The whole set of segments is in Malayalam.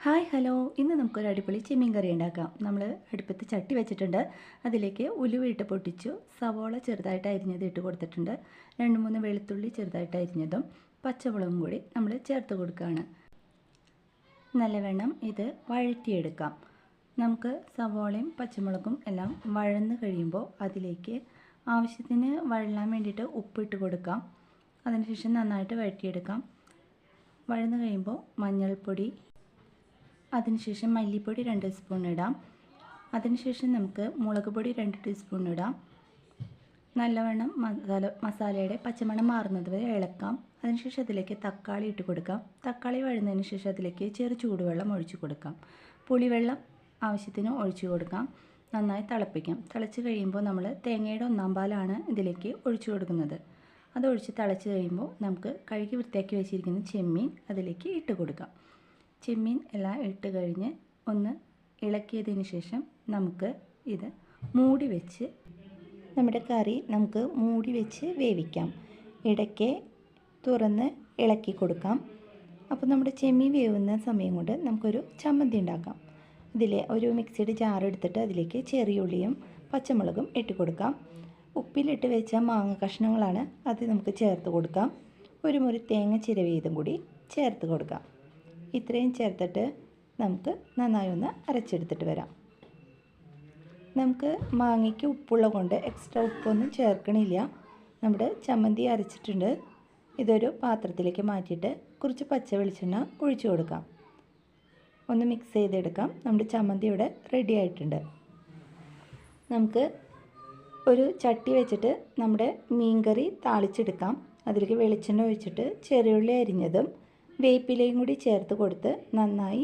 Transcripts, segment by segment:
ഹായ് ഹലോ, ഇന്ന് നമുക്കൊരു അടിപൊളി ചെമ്മീൻ കറി ഉണ്ടാക്കാം. നമ്മൾ അടുപ്പത്ത് ചട്ടി വെച്ചിട്ടുണ്ട്. അതിലേക്ക് ഉലുവ ഇട്ട് പൊട്ടിച്ചു, സവോള ചെറുതായിട്ട് അരിഞ്ഞത് ഇട്ട് കൊടുത്തിട്ടുണ്ട്. 2-3 വെളുത്തുള്ളി ചെറുതായിട്ട് അരിഞ്ഞതും പച്ചമുളകും കൂടി നമ്മൾ ചേർത്ത് കൊടുക്കുകയാണ്. നല്ലവണ്ണം ഇത് വഴറ്റിയെടുക്കാം. നമുക്ക് സവോളയും പച്ചമുളകും എല്ലാം വഴന്ന് കഴിയുമ്പോൾ അതിലേക്ക് ആവശ്യത്തിന് വഴലാൻ വേണ്ടിയിട്ട് ഉപ്പിട്ട് കൊടുക്കാം. അതിനുശേഷം നന്നായിട്ട് വഴറ്റിയെടുക്കാം. വഴന്ന് കഴിയുമ്പോൾ മഞ്ഞൾപ്പൊടി, അതിനുശേഷം മല്ലിപ്പൊടി 2 സ്പൂൺ ഇടാം. അതിനുശേഷം നമുക്ക് മുളക് പൊടി 2 ടീസ്പൂൺ ഇടാം. നല്ലവണ്ണം മസാലയുടെ പച്ചമണം മാറുന്നത് വരെ ഇളക്കാം. അതിനുശേഷം അതിലേക്ക് തക്കാളി ഇട്ട് കൊടുക്കാം. തക്കാളി വഴന്നതിന് ശേഷം അതിലേക്ക് ചെറു ചൂടുവെള്ളം ഒഴിച്ചു കൊടുക്കാം. പുളിവെള്ളം ആവശ്യത്തിന് ഒഴിച്ചു കൊടുക്കാം. നന്നായി തിളപ്പിക്കാം. തിളച്ച് കഴിയുമ്പോൾ നമ്മൾ തേങ്ങയുടെ 1/4 പാലാണ് ഇതിലേക്ക് ഒഴിച്ചു കൊടുക്കുന്നത്. അതൊഴിച്ച് തിളച്ച് കഴിയുമ്പോൾ നമുക്ക് കഴുകി വൃത്തിയാക്കി വെച്ചിരിക്കുന്ന ചെമ്മീൻ അതിലേക്ക് ഇട്ട് കൊടുക്കാം. ചെമ്മീൻ എല്ലാം ഇട്ട് കഴിഞ്ഞ് ഒന്ന് ഇളക്കിയതിന് ശേഷം നമുക്ക് ഇത് മൂടി വെച്ച് നമ്മുടെ കറി നമുക്ക് മൂടി വെച്ച് വേവിക്കാം. ഇടയ്ക്ക് തുറന്ന് ഇളക്കി കൊടുക്കാം. അപ്പോൾ നമ്മുടെ ചെമ്മീൻ വേവുന്ന സമയം കൊണ്ട് നമുക്കൊരു ചമ്മന്തി ഉണ്ടാക്കാം. ഇതിൽ ഒരു മിക്സിയുടെ ജാർ എടുത്തിട്ട് അതിലേക്ക് ചെറിയുള്ളിയും പച്ചമുളകും ഇട്ട് കൊടുക്കാം. ഉപ്പിലിട്ട് വെച്ച മാങ്ങ കഷ്ണങ്ങളാണ്, അത് നമുക്ക് ചേർത്ത് കൊടുക്കാം. ഒരു മുറി തേങ്ങ ചിരവിയതും കൂടി ചേർത്ത് കൊടുക്കാം. ഇത്രയും ചേർത്തിട്ട് നമുക്ക് നന്നായി ഒന്ന് അരച്ചെടുത്തിട്ട് വരാം. നമുക്ക് മാങ്ങയ്ക്ക് ഉപ്പുള്ള കൊണ്ട് എക്സ്ട്രാ ഉപ്പൊന്നും ചേർക്കണില്ല. നമ്മുടെ ചമ്മന്തി അരച്ചിട്ടുണ്ട്. ഇതൊരു പാത്രത്തിലേക്ക് മാറ്റിയിട്ട് കുറച്ച് പച്ച വെളിച്ചെണ്ണ ഒഴിച്ചു കൊടുക്കാം. ഒന്ന് മിക്സ് ചെയ്തെടുക്കാം. നമ്മുടെ ചമ്മന്തി ഇവിടെ റെഡി ആയിട്ടുണ്ട്. നമുക്ക് ഒരു ചട്ടി വെച്ചിട്ട് നമ്മുടെ മീൻകറി താളിച്ചെടുക്കാം. അതിലേക്ക് വെളിച്ചെണ്ണ ഒഴിച്ചിട്ട് ചെറിയുള്ളി അരിഞ്ഞതും വേപ്പിലയും കൂടി ചേർത്ത് കൊടുത്ത് നന്നായി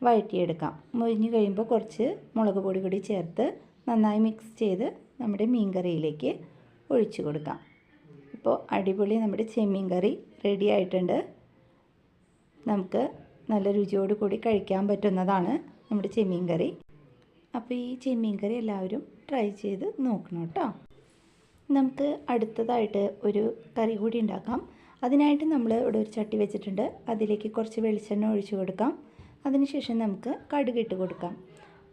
വഴറ്റിയെടുക്കാം. മൊരിഞ്ഞ് കഴിയുമ്പോൾ കുറച്ച് മുളക് പൊടി കൂടി ചേർത്ത് നന്നായി മിക്സ് ചെയ്ത് നമ്മുടെ മീൻ കറിയിലേക്ക് ഒഴിച്ചു കൊടുക്കാം. ഇപ്പോൾ അടിപൊളി നമ്മുടെ ചെമ്മീൻ കറി റെഡി ആയിട്ടുണ്ട്. നമുക്ക് നല്ല രുചിയോട് കൂടി കഴിക്കാൻ പറ്റുന്നതാണ് നമ്മുടെ ചെമ്മീൻ കറി. അപ്പോൾ ഈ ചെമ്മീൻ കറി എല്ലാവരും ട്രൈ ചെയ്ത് നോക്കണം കേട്ടോ. നമുക്ക് അടുത്തതായിട്ട് ഒരു കറി കൂടി ഉണ്ടാക്കാം. അതിനായിട്ട് നമ്മൾ ഇവിടെ ഒരു ചട്ടി വെച്ചിട്ടുണ്ട്. അതിലേക്ക് കുറച്ച് വെളിച്ചെണ്ണ ഒഴിച്ചു കൊടുക്കാം. അതിനുശേഷം നമുക്ക് കടുക് ഇട്ട് കൊടുക്കാം.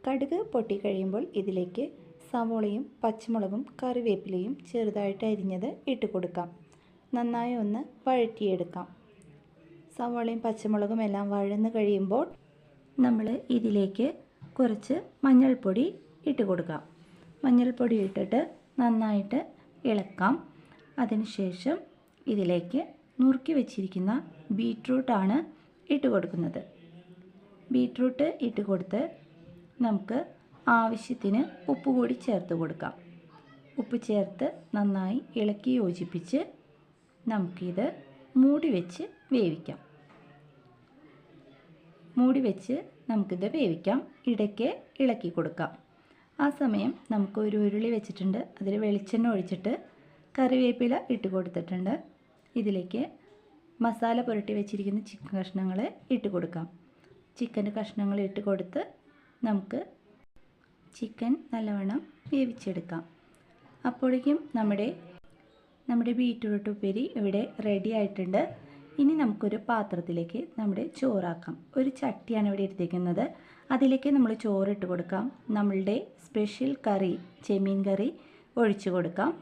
കടുക് പൊട്ടിക്കഴിയുമ്പോൾ ഇതിലേക്ക് സവോളയും പച്ചമുളകും കറിവേപ്പിലയും ചെറുതായിട്ട് അരിഞ്ഞത് ഇട്ട് കൊടുക്കാം. നന്നായി ഒന്ന് വഴറ്റിയെടുക്കാം. സവോളയും പച്ചമുളകും എല്ലാം വഴന്ന് കഴിയുമ്പോൾ നമ്മൾ ഇതിലേക്ക് കുറച്ച് മഞ്ഞൾപ്പൊടി ഇട്ട് കൊടുക്കാം. മഞ്ഞൾപ്പൊടി ഇട്ടിട്ട് നന്നായിട്ട് ഇളക്കാം. അതിനുശേഷം ഇതിലേക്ക് നുറുക്കി വെച്ചിരിക്കുന്ന ബീറ്റ്റൂട്ടാണ് ഇട്ട് കൊടുക്കുന്നത്. ബീറ്റ്റൂട്ട് ഇട്ട് കൊടുത്ത് നമുക്ക് ആവശ്യത്തിന് ഉപ്പ് കൂടി ചേർത്ത് കൊടുക്കാം. ഉപ്പ് ചേർത്ത് നന്നായി ഇളക്കി യോജിപ്പിച്ച് നമുക്കിത് മൂടി വെച്ച് വേവിക്കാം. മൂടി വെച്ച് നമുക്കിത് വേവിക്കാം. ഇടയ്ക്ക് ഇളക്കി കൊടുക്കാം. ആ സമയം നമുക്ക് ഒരു ഉരുളി വെച്ചിട്ടുണ്ട്. അതിൽ വെളിച്ചെണ്ണ ഒഴിച്ചിട്ട് കറിവേപ്പില ഇട്ട് കൊടുത്തിട്ടുണ്ട്. ഇതിലേക്ക് മസാല പുരട്ടി വെച്ചിരിക്കുന്ന ചിക്കൻ കഷ്ണങ്ങൾ ഇട്ട് കൊടുക്കാം. ചിക്കൻ്റെ കഷ്ണങ്ങൾ ഇട്ട് കൊടുത്ത് നമുക്ക് ചിക്കൻ നല്ലവണ്ണം വേവിച്ചെടുക്കാം. അപ്പോഴേക്കും നമ്മുടെ ബീറ്റ്റൂട്ട് ഉപ്പേരി ഇവിടെ റെഡി ആയിട്ടുണ്ട്. ഇനി നമുക്കൊരു പാത്രത്തിലേക്ക് നമ്മുടെ ചോറാക്കാം. ഒരു ചട്ടിയാണ് ഇവിടെ എടുത്തിരിക്കുന്നത്. അതിലേക്ക് നമ്മൾ ചോറിട്ട് കൊടുക്കാം. നമ്മളുടെ സ്പെഷ്യൽ കറി ചെമ്മീൻ കറി ഒഴിച്ചു കൊടുക്കാം.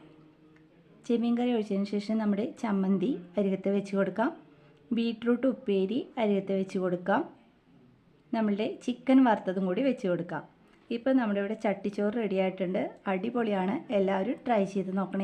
ചെമ്മീൻ കറി ഒഴിച്ചതിന് ശേഷം നമ്മുടെ ചമ്മന്തി അരികത്ത് വെച്ച് കൊടുക്കാം. ബീറ്റ്റൂട്ട് ഉപ്പേരി അരികത്ത് വെച്ച് കൊടുക്കാം. നമ്മളുടെ ചിക്കൻ വറുത്തതും കൂടി വെച്ച് കൊടുക്കാം. ഇപ്പോൾ നമ്മുടെ ഇവിടെ ചട്ടിച്ചോറ് റെഡി ആയിട്ടുണ്ട്. അടിപൊളിയാണ്. എല്ലാവരും ട്രൈ ചെയ്ത് നോക്കണേ.